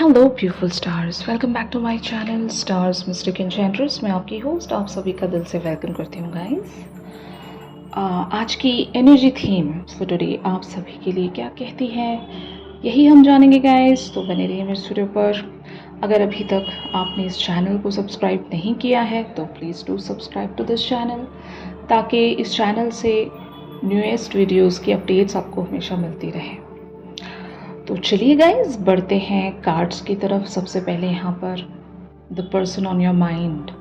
Hello beautiful stars, welcome back to my channel stars mystic enchantress. मैं आपकी host आप सभी का दिल से वेलकम करती हूँ गाइस। आज की एनर्जी थीम फॉर टुडे आप सभी के लिए क्या कहती है, यही हम जानेंगे गाइस। तो बने रहिए मेरे स्टूडियो पर। अगर अभी तक आपने इस चैनल को सब्सक्राइब नहीं किया है तो please do subscribe to this channel, ताकि इस चैनल से न्यूएस्ट वीडियोस की अपडेट्स आपको हमेशा मिलती रहे। तो चलिए गाइज बढ़ते हैं कार्ड्स की तरफ। सबसे पहले यहाँ पर the person on your mind,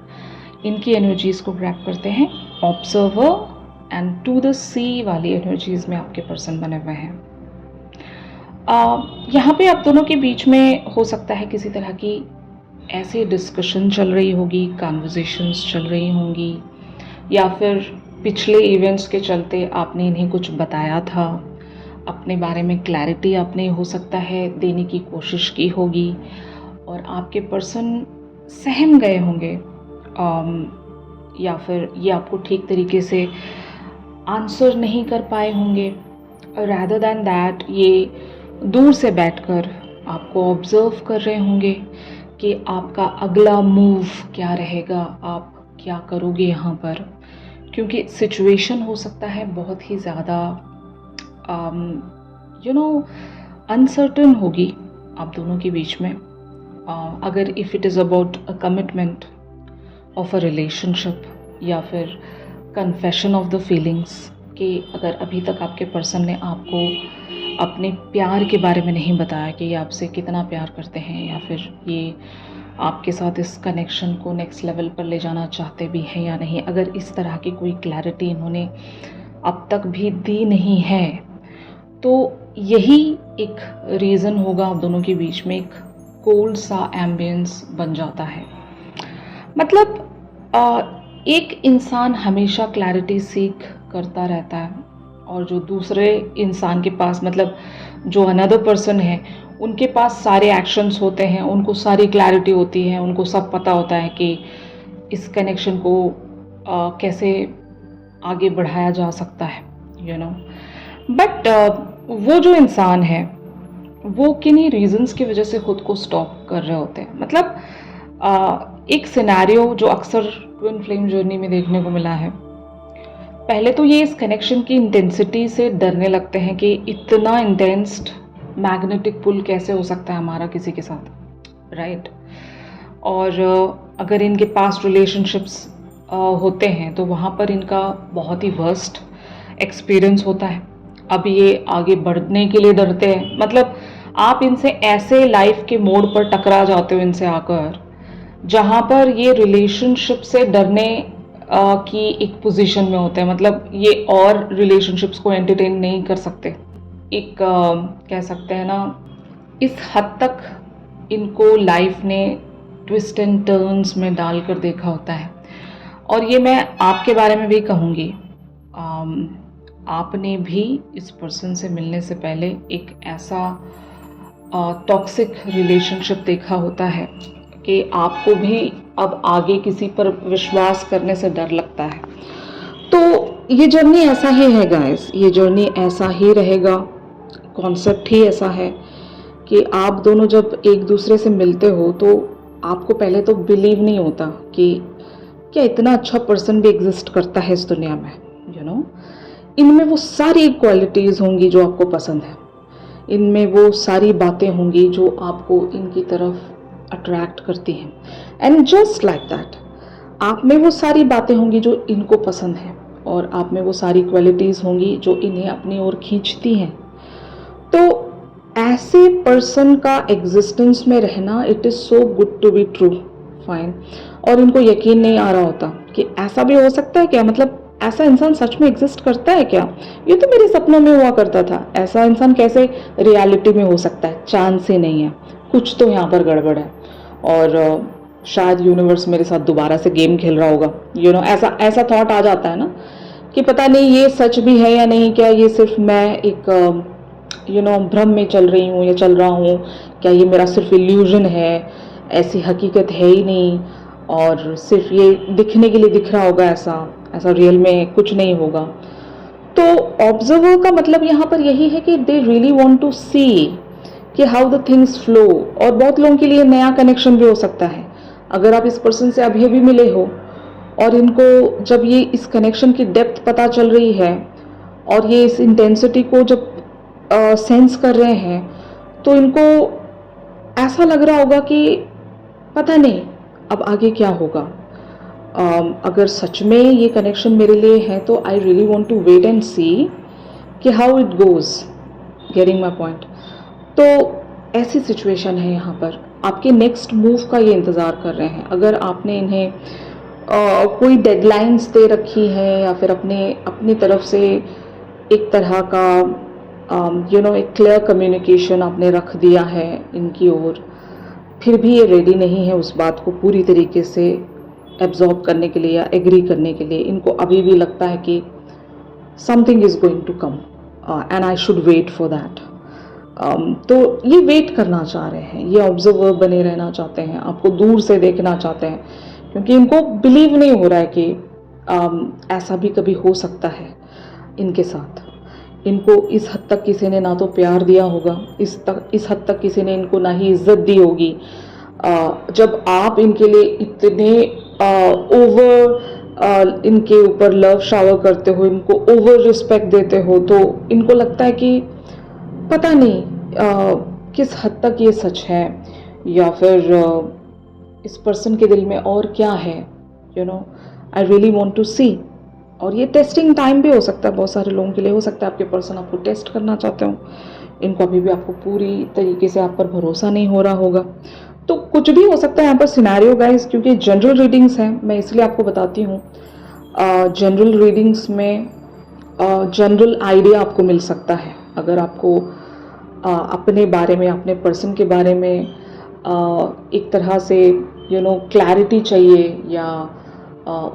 इनकी एनर्जीज़ को ग्रैब करते हैं। ऑब्जर्वर एंड टू द सी वाली एनर्जीज़ में आपके पर्सन बने हुए हैं। यहाँ पे आप दोनों के बीच में हो सकता है किसी तरह की ऐसी डिस्कशन चल रही होगी, कन्वर्सेशंस चल रही होंगी, या फिर पिछले इवेंट्स के चलते आपने इन्हें कुछ बताया था, अपने बारे में क्लैरिटी आपने हो सकता है देने की कोशिश की होगी, और आपके पर्सन सहम गए होंगे, या फिर ये आपको ठीक तरीके से आंसर नहीं कर पाए होंगे। रैदर दैन दैट ये दूर से बैठकर आपको ऑब्ज़र्व कर रहे होंगे कि आपका अगला मूव क्या रहेगा, आप क्या करोगे यहाँ पर, क्योंकि सिचुएशन हो सकता है बहुत ही ज़्यादा अनसर्टन होगी आप दोनों के बीच में। अगर if it is about a commitment of a relationship, या फिर कन्फेशन ऑफ द फीलिंग्स, कि अगर अभी तक आपके पर्सन ने आपको अपने प्यार के बारे में नहीं बताया कि ये आपसे कितना प्यार करते हैं, या फिर ये आपके साथ इस कनेक्शन को नेक्स्ट लेवल पर ले जाना चाहते भी हैं या नहीं, अगर इस तरह की कोई क्लैरिटी इन्होंने अब तक भी दी नहीं है, तो यही एक रीज़न होगा आप दोनों के बीच में एक कोल्ड सा एम्बियंस बन जाता है। मतलब एक इंसान हमेशा क्लैरिटी सीख करता रहता है, और जो दूसरे इंसान के पास, मतलब जो अनदर पर्सन है, उनके पास सारे एक्शंस होते हैं, उनको सारी क्लैरिटी होती है, उनको सब पता होता है कि इस कनेक्शन को कैसे आगे बढ़ाया जा सकता है, बट वो जो इंसान है वो किन्हीं रीजंस की वजह से खुद को स्टॉप कर रहे होते हैं। मतलब एक सिनेरियो जो अक्सर ट्विन फ्लेम जर्नी में देखने को मिला है, पहले तो ये इस कनेक्शन की इंटेंसिटी से डरने लगते हैं कि इतना इंटेंस मैग्नेटिक पुल कैसे हो सकता है हमारा किसी के साथ, राइट। और अगर इनके पास्ट रिलेशनशिप्स होते हैं तो वहाँ पर इनका बहुत ही वर्स्ट एक्सपीरियंस होता है। अब ये आगे बढ़ने के लिए डरते हैं। मतलब आप इनसे ऐसे लाइफ के मोड़ पर टकरा जाते हो इनसे आकर, जहाँ पर ये रिलेशनशिप से डरने की एक पोजीशन में होते हैं। मतलब ये और रिलेशनशिप्स को एंटरटेन नहीं कर सकते। एक कह सकते हैं ना, इस हद तक इनको लाइफ ने ट्विस्ट एंड टर्न्स में डालकर देखा होता है। और ये मैं आपके बारे में भी कहूँगी, आपने भी इस पर्सन से मिलने से पहले एक ऐसा टॉक्सिक रिलेशनशिप देखा होता है कि आपको भी अब आगे किसी पर विश्वास करने से डर लगता है। तो ये जर्नी ऐसा ही है गाइस, ये जर्नी ऐसा ही रहेगा। कॉन्सेप्ट ही ऐसा है कि आप दोनों जब एक दूसरे से मिलते हो तो आपको पहले तो बिलीव नहीं होता कि क्या इतना अच्छा पर्सन भी एग्जिस्ट करता है इस दुनिया में। इनमें वो सारी क्वालिटीज़ होंगी जो आपको पसंद है, इनमें वो सारी बातें होंगी जो आपको इनकी तरफ अट्रैक्ट करती हैं, एंड जस्ट लाइक दैट आप में वो सारी बातें होंगी जो इनको पसंद है, और आप में वो सारी क्वालिटीज़ होंगी जो इन्हें अपनी ओर खींचती हैं। तो ऐसे पर्सन का एग्जिस्टेंस में रहना, it is so good to be true, fine. और इनको यकीन नहीं आ रहा होता कि ऐसा भी हो सकता है क्या, मतलब ऐसा इंसान सच में एग्जिस्ट करता है क्या, ये तो मेरे सपनों में हुआ करता था, ऐसा इंसान कैसे रियलिटी में हो सकता है, चांस ही नहीं है, कुछ तो यहाँ पर गड़बड़ है। और शायद यूनिवर्स मेरे साथ दोबारा से गेम खेल रहा होगा। ऐसा ऐसा थॉट आ जाता है ना, कि पता नहीं ये सच भी है या नहीं, क्या ये सिर्फ मैं एक भ्रम में चल रही हूँ या चल रहा हूँ, क्या ये मेरा सिर्फ इल्यूजन है, ऐसी हकीकत है ही नहीं, और सिर्फ ये दिखने के लिए दिख रहा होगा, ऐसा रियल में कुछ नहीं होगा। तो ऑब्जर्वर का मतलब यहाँ पर यही है कि दे रियली वांट टू सी कि हाउ द थिंग्स फ्लो। और बहुत लोगों के लिए नया कनेक्शन भी हो सकता है। अगर आप इस पर्सन से अभी अभी मिले हो और इनको जब ये इस कनेक्शन की डेप्थ पता चल रही है और ये इस इंटेंसिटी को जब सेंस कर रहे हैं, तो इनको ऐसा लग रहा होगा कि पता नहीं अब आगे क्या होगा। अगर सच में ये कनेक्शन मेरे लिए है तो I really want to wait and see कि how it goes, getting my point. तो ऐसी सिचुएशन है यहाँ पर, आपके नेक्स्ट मूव का ये इंतज़ार कर रहे हैं। अगर आपने इन्हें कोई डेडलाइंस दे रखी है या फिर अपनी तरफ से एक तरह का एक क्लियर कम्युनिकेशन आपने रख दिया है इनकी ओर, फिर भी ये रेडी नहीं है उस बात को पूरी तरीके से एब्जॉर्ब करने के लिए या एग्री करने के लिए। इनको अभी भी लगता है कि something is going to come and I should wait for that. तो ये वेट करना चाह रहे हैं, ये ऑब्जर्वर बने रहना चाहते हैं, आपको दूर से देखना चाहते हैं, क्योंकि इनको बिलीव नहीं हो रहा है कि ऐसा भी कभी हो सकता है इनके साथ। इनको इस हद तक किसी ने ना तो प्यार दिया होगा, इस हद तक किसी ने इनको ना ही इज्जत दी होगी। जब आप इनके लिए इतने ओवर इनके ऊपर लव शावर करते हो, इनको ओवर रिस्पेक्ट देते हो, तो इनको लगता है कि पता नहीं किस हद तक ये सच है या फिर इस पर्सन के दिल में और क्या है। आई रियली वॉन्ट टू सी। और ये टेस्टिंग टाइम भी हो सकता है, बहुत सारे लोगों के लिए हो सकता है आपके पर्सन आपको टेस्ट करना चाहते हो। इनको अभी भी आपको पूरी तरीके से आप पर भरोसा नहीं हो रहा होगा। तो कुछ भी हो सकता है यहाँ पर सिनेरियो गाइस, क्योंकि जनरल रीडिंग्स हैं, मैं इसलिए आपको बताती हूँ। जनरल रीडिंग्स में जनरल आइडिया आपको मिल सकता है। अगर आपको अपने बारे में, अपने पर्सन के बारे में एक तरह से क्लैरिटी चाहिए या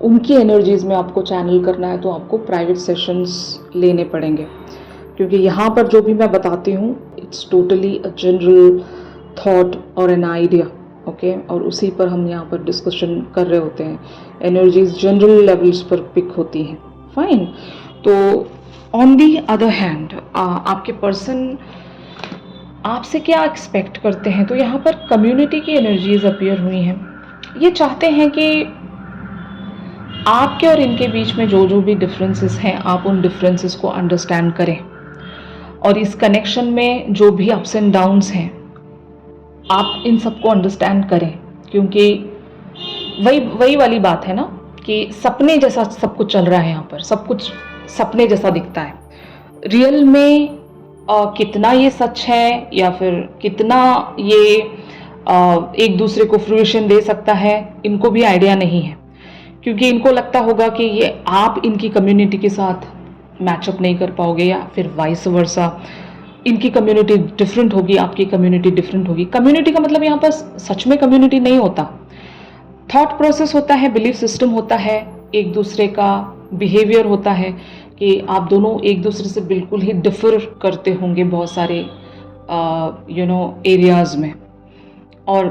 उनकी एनर्जीज़ में आपको चैनल करना है, तो आपको प्राइवेट सेशंस लेने पड़ेंगे, क्योंकि यहाँ पर जो भी मैं बताती हूँ it's totally a general thought और एन आइडिया, ओके। और उसी पर हम यहाँ पर डिस्कशन कर रहे होते हैं, एनर्जीज जनरल लेवल्स पर पिक होती हैं, फाइन। तो ऑन दी अदर हैंड आपके पर्सन आपसे क्या एक्सपेक्ट करते हैं, तो यहाँ पर कम्युनिटी की एनर्जीज अपीयर हुई हैं। ये चाहते हैं कि आपके और इनके बीच में जो जो भी डिफरेंसेस हैं, आप उन डिफरेंसेस को अंडरस्टैंड करें, और इस कनेक्शन में जो भी अप्स एंड डाउन्स हैं आप इन सबको अंडरस्टैंड करें, क्योंकि वही वाली बात है ना कि सपने जैसा सब कुछ चल रहा है यहाँ पर, सब कुछ सपने जैसा दिखता है। रियल में कितना ये सच है या फिर कितना ये एक दूसरे को फ्रूइशन दे सकता है, इनको भी आइडिया नहीं है, क्योंकि इनको लगता होगा कि ये आप इनकी कम्युनिटी के साथ मैचअप नहीं कर पाओगे, या फिर वाइस वर्सा, इनकी कम्युनिटी डिफरेंट होगी, आपकी कम्युनिटी डिफरेंट होगी। कम्युनिटी का मतलब यहाँ पर सच में कम्युनिटी नहीं होता, थॉट प्रोसेस होता है, बिलीफ सिस्टम होता है, एक दूसरे का बिहेवियर होता है कि आप दोनों एक दूसरे से बिल्कुल ही डिफर करते होंगे बहुत सारे एरियाज़ में। और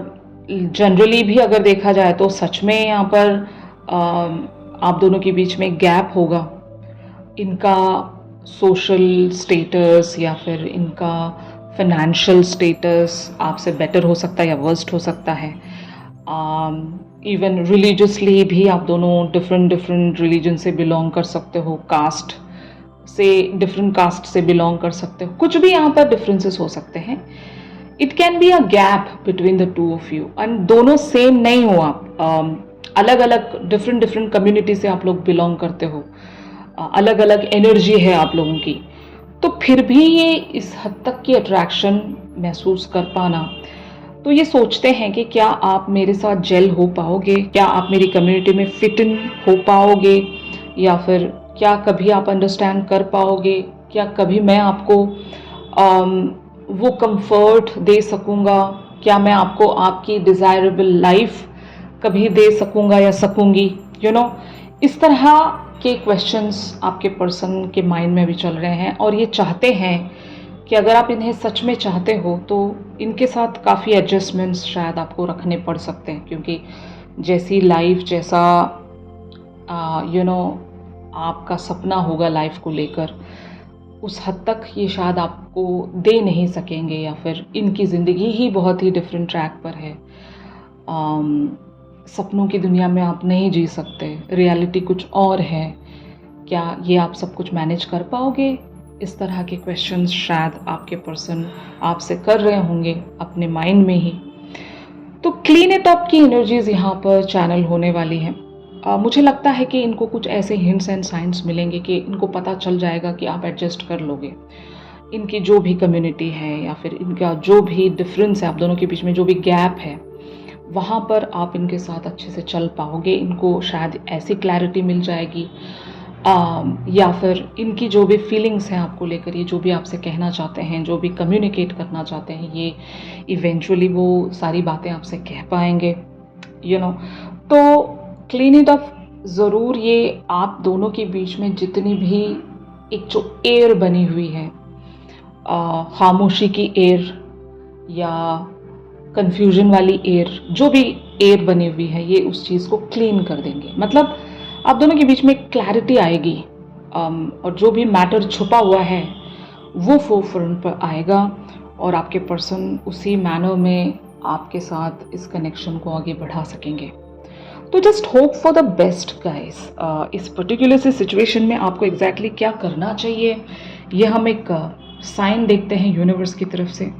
जनरली भी अगर देखा जाए तो सच में यहाँ पर आप दोनों के बीच में गैप होगा। इनका सोशल स्टेटस या फिर इनका फाइनेंशियल स्टेटस आपसे बेटर हो सकता है या वर्स्ट हो सकता है। इवन रिलीजियसली भी आप दोनों डिफरेंट रिलीजन से बिलोंग कर सकते हो, कास्ट से डिफरेंट कास्ट से बिलोंग कर सकते हो, कुछ भी यहाँ पर डिफरेंसेस हो सकते हैं। It can be a gap between the two of you, and दोनों सेम नहीं हो आप, अलग अलग डिफरेंट कम्युनिटी से आप लोग बिलोंग करते हो, अलग अलग एनर्जी है आप लोगों की, तो फिर भी ये इस हद तक की अट्रैक्शन महसूस कर पाना, तो ये सोचते हैं कि क्या आप मेरे साथ जेल हो पाओगे, क्या आप मेरी कम्युनिटी में फिट इन हो पाओगे, या फिर क्या कभी आप अंडरस्टैंड कर पाओगे, क्या कभी मैं आपको वो कंफर्ट दे सकूँगा, क्या मैं आपको आपकी डिज़ायरेबल लाइफ कभी दे सकूँगा या सकूँगी, इस तरह के क्वेश्चंस आपके पर्सन के माइंड में भी चल रहे हैं। और ये चाहते हैं कि अगर आप इन्हें सच में चाहते हो तो इनके साथ काफ़ी एडजस्टमेंट्स शायद आपको रखने पड़ सकते हैं, क्योंकि जैसी लाइफ, जैसा आपका सपना होगा लाइफ को लेकर, उस हद तक ये शायद आपको दे नहीं सकेंगे, या फिर इनकी ज़िंदगी ही बहुत ही डिफरेंट ट्रैक पर है। सपनों की दुनिया में आप नहीं जी सकते, रियलिटी कुछ और है। क्या ये आप सब कुछ मैनेज कर पाओगे? इस तरह के क्वेश्चंस शायद आपके पर्सन आपसे कर रहे होंगे अपने माइंड में ही। तो क्लीन इट अप की एनर्जीज यहाँ पर चैनल होने वाली हैं। मुझे लगता है कि इनको कुछ ऐसे हिंट्स एंड साइंस मिलेंगे कि इनको पता चल जाएगा कि आप एडजस्ट कर लोगे। इनकी जो भी कम्युनिटी है या फिर इनका जो भी डिफरेंस है, आप दोनों के बीच में जो भी गैप है, वहाँ पर आप इनके साथ अच्छे से चल पाओगे। इनको शायद ऐसी क्लैरिटी मिल जाएगी, या फिर इनकी जो भी फीलिंग्स हैं आपको लेकर, ये जो भी आपसे कहना चाहते हैं, जो भी कम्युनिकेट करना चाहते हैं, ये इवेंचुअली वो सारी बातें आपसे कह पाएंगे, यू नो। तो क्लीन इट अप ज़रूर ये आप दोनों के बीच में जितनी भी एक जो एयर बनी हुई है, खामोशी की एयर या कंफ्यूजन वाली एयर, जो भी एयर बनी हुई है, ये उस चीज़ को क्लीन कर देंगे। मतलब आप दोनों के बीच में क्लैरिटी आएगी, और जो भी मैटर छुपा हुआ है वो फोरफ्रंट पर आएगा, और आपके पर्सन उसी मैनर में आपके साथ इस कनेक्शन को आगे बढ़ा सकेंगे। तो just hope for the best guys. इस पर्टिकुलर से सिचुएशन में आपको एग्जैक्टली क्या करना चाहिए, ये हम एक साइन देखते हैं यूनिवर्स की तरफ से।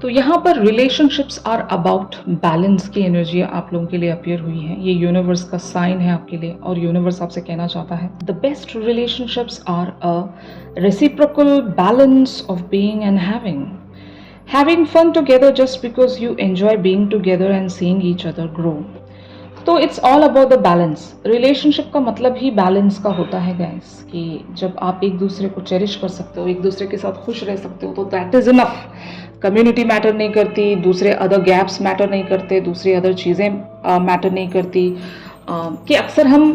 तो यहाँ पर रिलेशनशिप्स आर अबाउट बैलेंस की एनर्जी आप लोगों के लिए अपीयर हुई है। ये यूनिवर्स का साइन है आपके लिए, और यूनिवर्स आपसे कहना चाहता है the best relationships are a reciprocal balance of being and having fun together just because you enjoy being together and seeing each other grow. तो it's all about the balance. Relationship का मतलब ही balance का होता है guys, कि जब आप एक दूसरे को चेरिश कर सकते हो, एक दूसरे के साथ खुश रह सकते हो, तो that is enough. Community matter नहीं करती, दूसरे अदर गैप्स मैटर नहीं करते, दूसरी अदर चीज़ें मैटर नहीं करती। कि अक्सर हम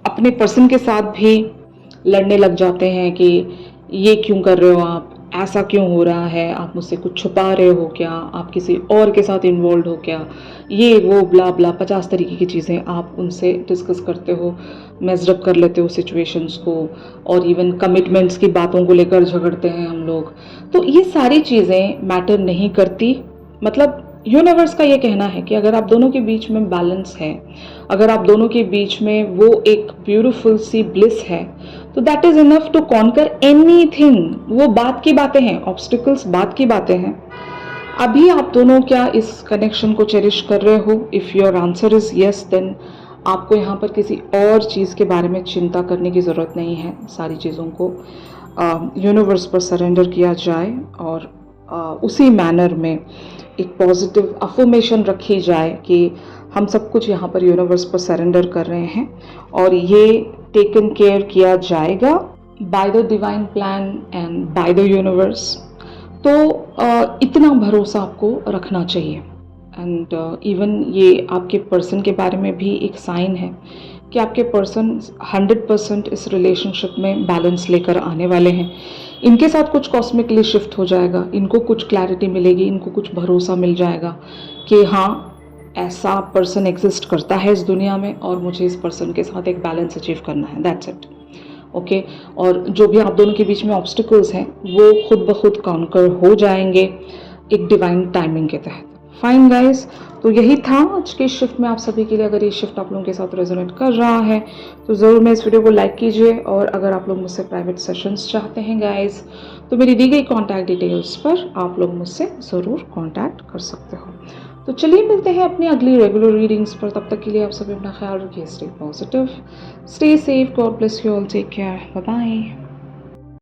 अपने पर्सन के साथ भी लड़ने लग जाते हैं कि ये क्यों कर रहे हो आप, ऐसा क्यों हो रहा है, आप मुझसे कुछ छुपा रहे हो क्या, आप किसी और के साथ इन्वॉल्व हो क्या, ये वो ब्ला ब्ला 50 तरीके की चीज़ें आप उनसे डिस्कस करते हो, मेजरअप कर लेते हो सिचुएशंस को, और इवन कमिटमेंट्स की बातों को लेकर झगड़ते हैं हम लोग। तो ये सारी चीज़ें मैटर नहीं करती। मतलब यूनिवर्स का ये कहना है कि अगर आप दोनों के बीच में बैलेंस है, अगर आप दोनों के बीच में वो एक ब्यूटीफुल सी ब्लिस है, तो that is enough to conquer anything. वो बात की बातें हैं, ऑब्स्टिकल्स बात की बातें हैं। अभी आप दोनों क्या इस कनेक्शन को चेरिश कर रहे हो? If your answer is yes, then आपको यहाँ पर किसी और चीज़ के बारे में चिंता करने की ज़रूरत नहीं है। सारी चीज़ों को यूनिवर्स पर सरेंडर किया जाए, और उसी मैनर में एक पॉजिटिव अफर्मेशन रखी जाए कि हम सब कुछ यहाँ पर यूनिवर्स पर सरेंडर कर रहे हैं, और ये टेकन केयर किया जाएगा by the divine plan and by the universe. तो इतना भरोसा आपको रखना चाहिए। एंड इवन ये आपके पर्सन के बारे में भी एक साइन है कि आपके पर्सन 100% इस रिलेशनशिप में बैलेंस लेकर आने वाले हैं। इनके साथ कुछ कॉस्मिकली शिफ्ट हो जाएगा, इनको कुछ क्लैरिटी मिलेगी, इनको कुछ भरोसा मिल जाएगा कि हाँ, ऐसा पर्सन एग्जिस्ट करता है इस दुनिया में, और मुझे इस पर्सन के साथ एक बैलेंस अचीव करना है, दैट्स इट। ओके। और जो भी आप दोनों के बीच में ऑब्स्टिकल्स हैं वो खुद ब खुद कॉन्कर हो जाएंगे एक डिवाइन टाइमिंग के तहत। फाइन गाइस, तो यही था आज के शिफ्ट में आप सभी के लिए। अगर ये शिफ्ट आप लोगों के साथ रेजोनेट कर रहा है तो ज़रूर मैं इस वीडियो को लाइक कीजिए, और अगर आप लोग मुझसे प्राइवेट सेशंस चाहते हैं गाइस, तो मेरी दी गई कॉन्टैक्ट डिटेल्स पर आप लोग मुझसे ज़रूर कॉन्टैक्ट कर सकते हो। तो चलिए मिलते हैं अपनी अगली रेगुलर रीडिंग्स पर। तब तक के लिए आप सभी अपना ख्याल रखिए, stay positive, stay safe, god bless you all, take care, bye bye.